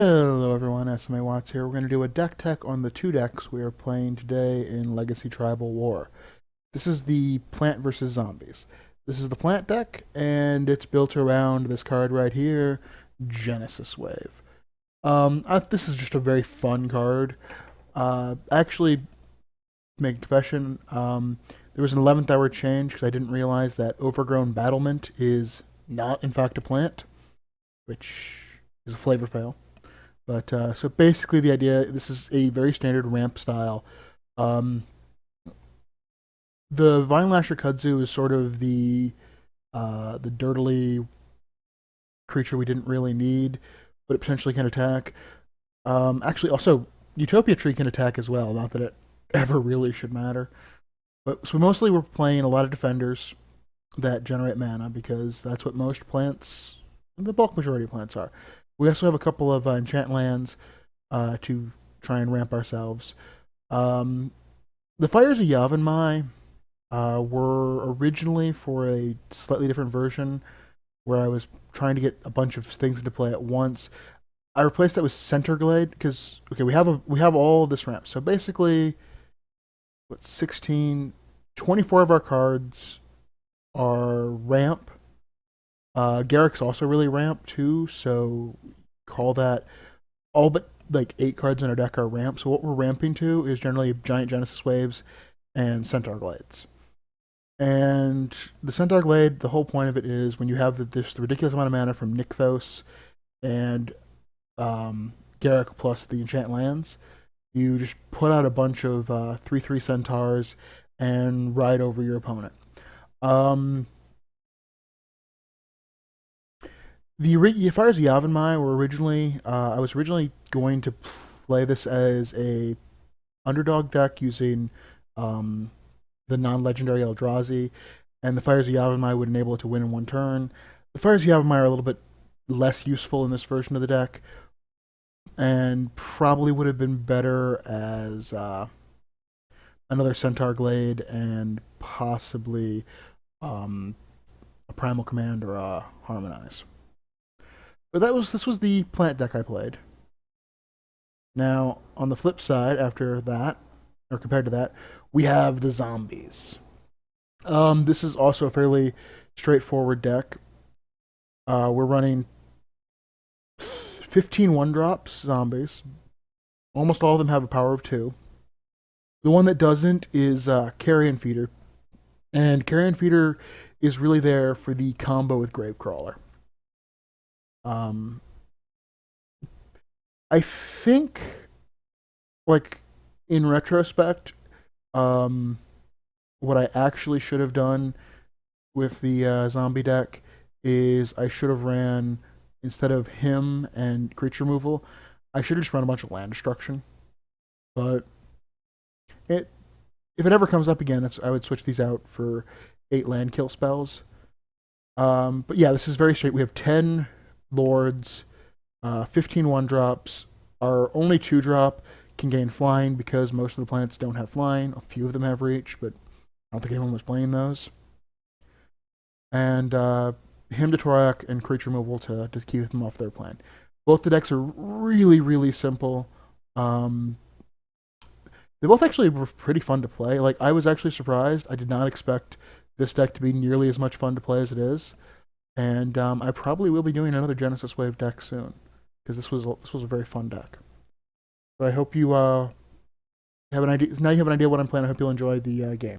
Hello everyone, SMA Watts here. We're going to do a deck tech on the two decks we are playing today in Legacy Tribal War. This is the Plant versus Zombies. This is the Plant deck, and it's built around this card right here, Genesis Wave. This is just a very fun card. Actually, make a confession, there was an 11th hour change because I didn't realize that Overgrown Battlement is not, in fact, a plant, which is a flavor fail. But so basically, the idea this is a very standard ramp style. Um, the Vine Lasher Kudzu is sort of the dirtily creature we didn't really need, but it potentially can attack. Actually, also Utopia Tree can attack as well. Not that it ever really should matter. But so mostly we're playing a lot of defenders that generate mana because that's what most plants, the bulk majority of plants are. We also have a couple of enchant lands to try and ramp ourselves. The Fires of Yavimaya were originally for a slightly different version where I was trying to get a bunch of things into play at once. I replaced that with Center Glade because okay, we have all this ramp. So basically, what 16, 24 of our cards are ramp. Garrick's also really ramp too, so call that all but like 8 cards in our deck are ramp. So what we're ramping to is generally giant Genesis Waves and Centaur Glades. And the Centaur Glade, the whole point of it is when you have this ridiculous amount of mana from Nykthos and Garrick plus the enchant lands, you just put out a bunch of 3/3 Centaurs and ride over your opponent. The Fires of Yavimaya were originally I was originally going to play this as a underdog deck using the non-legendary Eldrazi, and the Fires of Yavimaya would enable it to win in one turn. The Fires of Yavimaya are a little bit less useful in this version of the deck, and probably would have been better as another Centaur Glade and possibly a Primal Command or a Harmonize. But this was the plant deck I played. Now, on the flip side, after that, or compared to that, we have the zombies. This is also a fairly straightforward deck. We're running 15 1-drops zombies. Almost all of them have a power of 2. The one that doesn't is Carrion Feeder. And Carrion Feeder is really there for the combo with Gravecrawler. Um, I think, like, in retrospect, what I actually should have done with the zombie deck is I should have ran, instead of him and creature removal, I should have just run a bunch of land destruction. But it, if it ever comes up again, I would switch these out for 8 land kill spells. But yeah, this is very straight. We have 10 lords, 15 1-drops. Our only 2-drop can gain flying because most of the plants don't have flying. A few of them have reach, but I don't think anyone was playing those. And Hymn to Torak and creature removal to keep them off their plan. Both the decks are really, really simple. They both actually were pretty fun to play. Like, I was actually surprised. I did not expect this deck to be nearly as much fun to play as it is. And I probably will be doing another Genesis Wave deck soon because this was a very fun deck. So I hope you have an idea. Now you have an idea what I'm playing. I hope you'll enjoy the game.